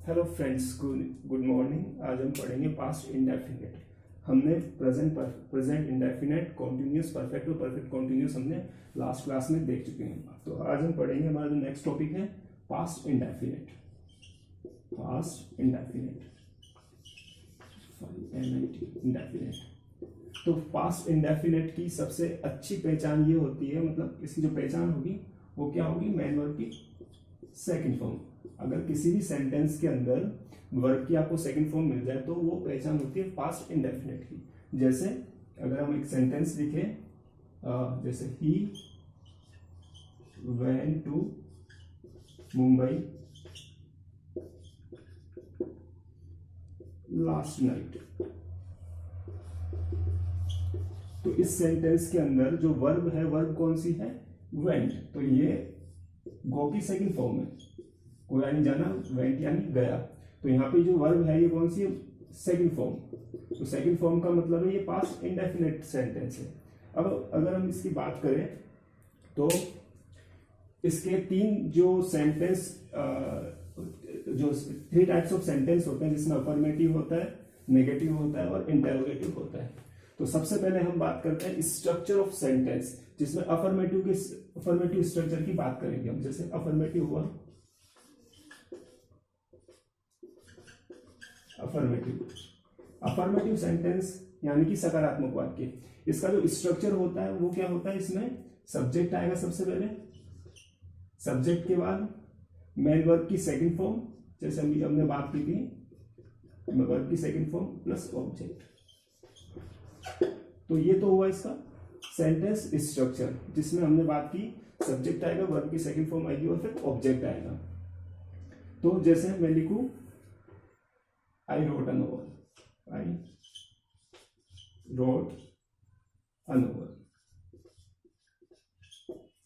Hello friends, good morning. आज हम पढ़ेंगे पास्ट इंडेफिनिट। हमने प्रेजेंट इंडेफिनिट, कॉन्टिन्यूस परफेक्ट और परफेक्ट कॉन्टिन्यूस हमने लास्ट क्लास में देख चुके हैं। तो आज हम पढ़ेंगे, हमारा जो नेक्स्ट टॉपिक है past indefinite. Past indefinite, indefinite. तो पास्ट इंडेफिनिट की सबसे अच्छी पहचान ये होती है, मतलब इसकी जो पहचान होगी वो क्या होगी, मेन वर्ब की सेकंड फॉर्म। अगर किसी भी सेंटेंस के अंदर वर्ब की आपको सेकंड फॉर्म मिल जाए तो वो पहचान होती है पास्ट इंडेफिनिट की। जैसे अगर हम एक सेंटेंस लिखें, जैसे he went to Mumbai last night, तो इस सेंटेंस के अंदर जो वर्ब है, वर्ब कौन सी है, वेंट। तो ये गो की सेकंड फॉर्म है, को यानी जाना, वेंट यानी गया। तो यहाँ पे जो वर्ब है ये कौन सी है, सेकंड फॉर्म। तो सेकंड फॉर्म का मतलब है ये पास्ट इंडेफिनिट सेंटेंस है। अब अगर हम इसकी बात करें तो इसके तीन जो सेंटेंस, जो थ्री टाइप्स ऑफ सेंटेंस होते हैं, जिसमें अफर्मेटिव होता है, नेगेटिव होता है और इंटेरोगेटिव होता है। तो सबसे पहले हम बात करते हैं स्ट्रक्चर ऑफ सेंटेंस, जिसमें अफर्मेटिव स्ट्रक्चर की बात करेंगे हम। जैसे अफर्मेटिव हुआ, अफर्मेटिव सेंटेंस यानी कि सकारात्मक वाक्य। इसका जो स्ट्रक्चर होता है वो क्या होता है, इसमें सब्जेक्ट आएगा सबसे पहले, सब्जेक्ट के बाद मेन वर्ब की सेकंड फॉर्म, जैसे अभी हमने बात की थी, वर्ब की सेकंड फॉर्म प्लस ऑब्जेक्ट। तो ये तो हुआ इसका सेंटेंस स्ट्रक्चर, जिसमें हमने बात की सब्जेक्ट आएगा, वर्ब की सेकंड फॉर्म आएगी और फिर ऑब्जेक्ट आएगा। तो जैसे मैं लिखूं, I wrote a novel, I wrote a novel,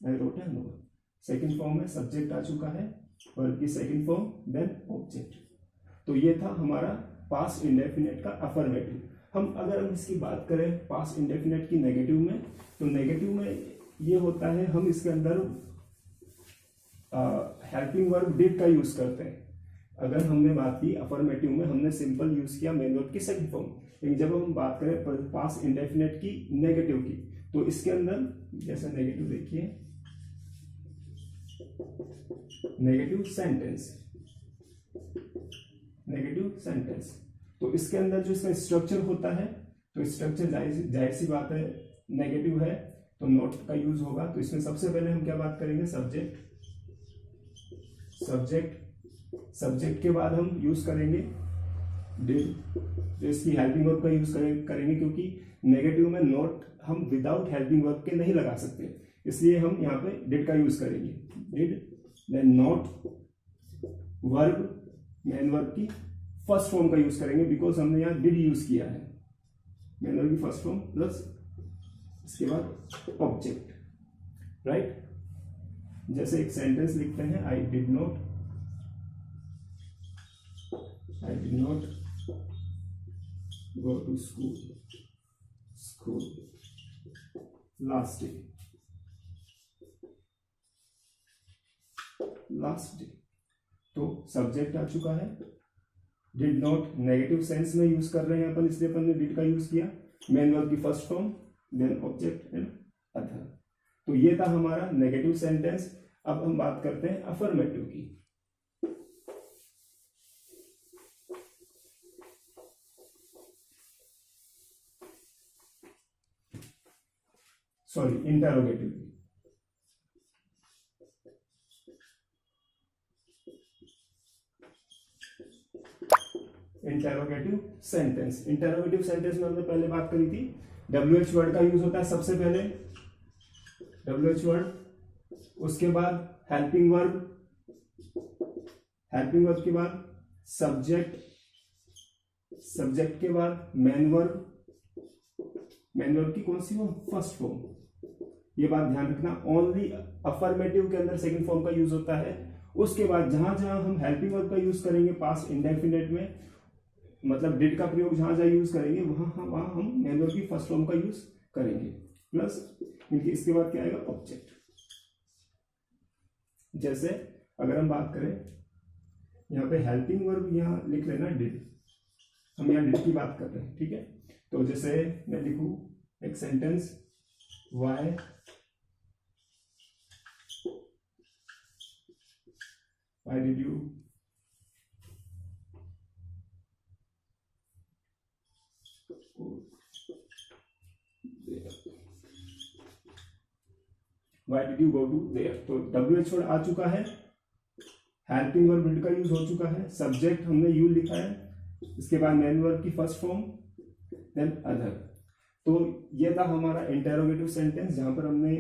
I wrote a novel. Second form में सब्जेक्ट आ चुका है, वर्ब की सेकंड फॉर्म, देन ऑब्जेक्ट। तो ये था हमारा पास्ट इंडेफिनिट का अफर्मेटिव। अगर हम इसकी बात करें पास्ट इंडेफिनिट की नेगेटिव में, तो नेगेटिव में ये होता है, हम इसके अंदर हेल्पिंग वर्ब डिड का यूज करते हैं। अगर हमने बात की अफर्मेटिव में, हमने सिंपल यूज किया मेन वर्ब की सेकंड फॉर्म। लेकिन जब हम बात करें पास्ट इंडेफिनिट की नेगेटिव की, तो इसके अंदर जैसे नेगेटिव देखिए, नेगेटिव सेंटेंस, तो इसके अंदर जो इसका स्ट्रक्चर होता है, तो स्ट्रक्चर जाहिर सी बात है, नेगेटिव है तो नॉट का यूज होगा। तो इसमें सबसे पहले हम क्या बात करेंगे, सब्जेक्ट के बाद हम यूज करेंगे डिड, जो इसकी हेल्पिंग वर्ब का यूज करेंगे, क्योंकि नेगेटिव में नॉट हम विदाउट हेल्पिंग वर्ब के नहीं लगा सकते, इसलिए हम यहाँ पे डिड का यूज करेंगे। Did, then not, verb, main verb की फर्स्ट फॉर्म का यूज करेंगे, बिकॉज हमने यहाँ डिड यूज किया है, मेन वर्ब की फर्स्ट फॉर्म प्लस इसके बाद ऑब्जेक्ट, राइट। जैसे एक सेंटेंस लिखते हैं, I did not go to school last day। तो सब्जेक्ट आ चुका है, डिड नॉट नेगेटिव सेंस में यूज कर रहे हैं अपन, इसलिए अपन ने डिड का यूज किया, मेन वर्ब की first form, then object and other. तो ये था हमारा नेगेटिव सेंटेंस। अब हम बात करते हैं अफर्मेटिव की। सॉरी, इंटरोगेटिव की। इंटरोगेटिव सेंटेंस में हमने पहले बात करी थी, WH वर्ड का यूज होता है सबसे पहले, WH वर्ड, उसके बाद हेल्पिंग वर्ब के बाद सब्जेक्ट के बाद मेन वर्ब की कौन सी फॉर्म, फर्स्ट फॉर्म। ये बात ध्यान रखना, ओनली अफर्मेटिव के अंदर सेकंड फॉर्म का यूज होता है। उसके बाद जहां जहां हम हेल्पिंग वर्ब का यूज करेंगे पास्ट इंडेफिनिट में, मतलब डिड का प्रयोग जहां जहां यूज करेंगे वहां हम मेन वर्ब की फर्स्ट फॉर्म का यूज करेंगे, प्लस इनके इसके बाद क्या आएगा, ऑब्जेक्ट। जैसे अगर हम बात करें यहाँ पे हेल्पिंग वर्ब यहाँ लिख लेना डिड, हम यहाँ डिड की बात कर रहे हैं, ठीक है। तो जैसे मैं लिखूं एक sentence, why did you Why did you go to there? तो WH वर्ड आ चुका है, हेल्पिंग वर्ब डिड का यूज हो चुका है, सब्जेक्ट हमने यू लिखा है, इसके बाद मेन वर्ब की फर्स्ट फॉर्म, देन अदर। तो ये था हमारा इंटेरोगेटिव सेंटेंस, जहां पर हमने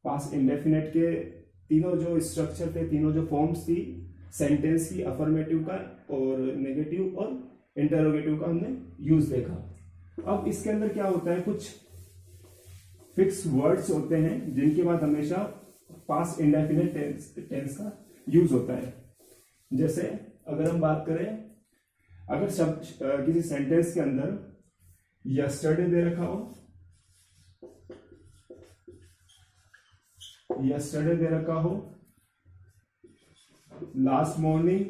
पास्ट इंडेफिनेट के तीनों जो स्ट्रक्चर थे, तीनों जो फॉर्म्स थी सेंटेंस की, अफर्मेटिव का और नेगेटिव और इंटेरोगेटिव का हमने यूज देखा। अब इसके अंदर क्या होता है, कुछ फिक्स वर्ड्स होते हैं जिनके बाद हमेशा पास्ट इंडेफिनिट टेंस का यूज होता है। जैसे अगर हम बात करें, अगर शब्द किसी सेंटेंस के अंदर यस्टरडे दे रखा हो, यस्टरडे दे रखा हो, last morning,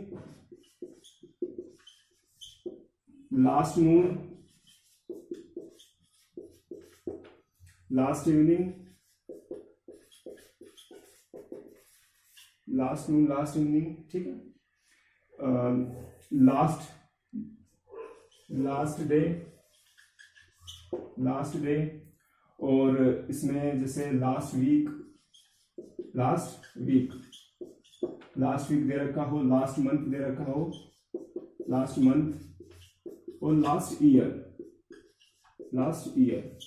last noon, last evening, last noon, last evening, ठीक है, लास्ट डे, लास्ट डे, और इसमें जैसे last week, last week, last week दे रखा हो, लास्ट मंथ दे रखा हो, लास्ट मंथ, और last year, last year.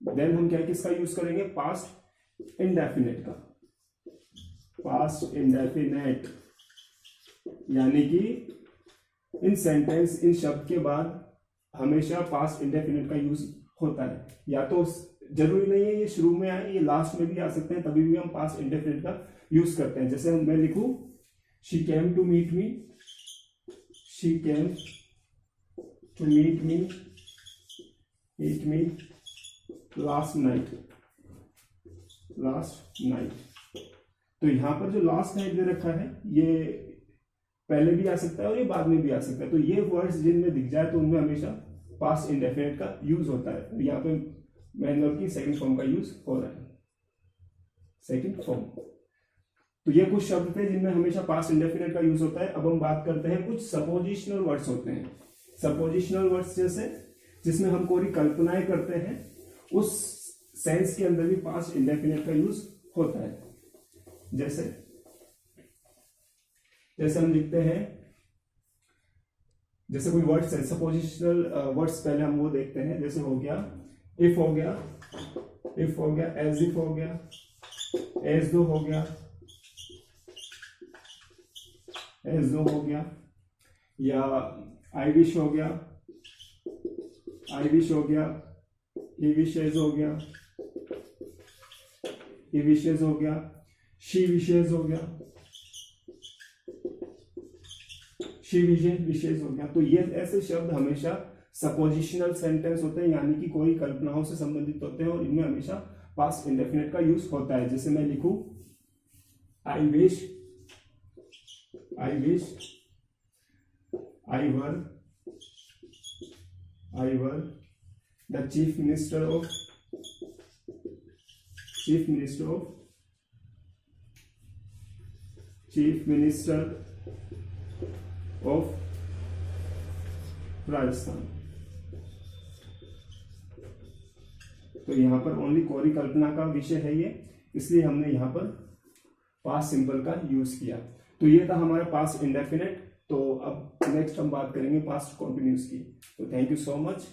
Then हम क्या किसका यूज करेंगे, पास्ट इंडेफिनेट का, पास्ट इंडेफिनेट, यानी कि इन सेंटेंस, इन शब्द के बाद हमेशा पास्ट इंडेफिनेट का यूज होता है। या तो जरूरी नहीं है ये शुरू में आए, ये लास्ट में भी आ सकते हैं, तभी भी हम पास्ट इंडेफिनेट का यूज करते हैं। जैसे मैं लिखूं, she came to meet me, she came to meet me last night, last night. तो यहां पर जो लास्ट नाइट दे रखा है, ये पहले भी आ सकता है और ये बाद में भी आ सकता है। तो ये वर्ड्स जिनमें दिख जाए तो उनमें हमेशा पास्ट इंडेफिनिट का यूज होता है। तो यहाँ पे मेन वर्ब की सेकंड फॉर्म का यूज हो रहा है, सेकंड फॉर्म। तो ये कुछ शब्द थे जिनमें हमेशा पास्ट इंडेफिनिट का यूज होता है। अब हम बात करते हैं, कुछ सपोजिशनल वर्ड्स होते हैं। सपोजिशनल वर्ड्स जैसे जिसमें हम कोई कल्पनाएं करते हैं, उस सेंस के अंदर भी पास्ट इंडेफिनिट का यूज होता है। जैसे हम लिखते हैं, जैसे कोई वर्ड्स है, सपोजिशनल वर्ड्स पहले हम वो देखते हैं। जैसे हो गया इफ, हो गया इफ, हो गया एज इफ, हो गया एज दो, हो गया एज दो, हो गया, या आई विश हो गया, आई विश हो गया, ही विशेज हो गया, ही विशेज हो गया, शी विशेज हो गया, शी विशेज हो गया। तो ये ऐसे शब्द हमेशा सपोजिशनल सेंटेंस होते हैं, यानी कि कोई कल्पनाओं से संबंधित होते हैं और इनमें हमेशा पास्ट इंडेफिनिट का यूज होता है। जैसे मैं लिखूं, I wish, I wish, I were the chief minister of Rajasthan. तो यहां पर ओनली कोरी कल्पना का विषय है ये, इसलिए हमने यहां पर पास्ट सिंपल का यूज किया। तो ये था हमारा पास्ट इंडेफिनिट। तो अब नेक्स्ट हम बात करेंगे पास्ट कंटिन्यूअस की। तो थैंक यू सो मच।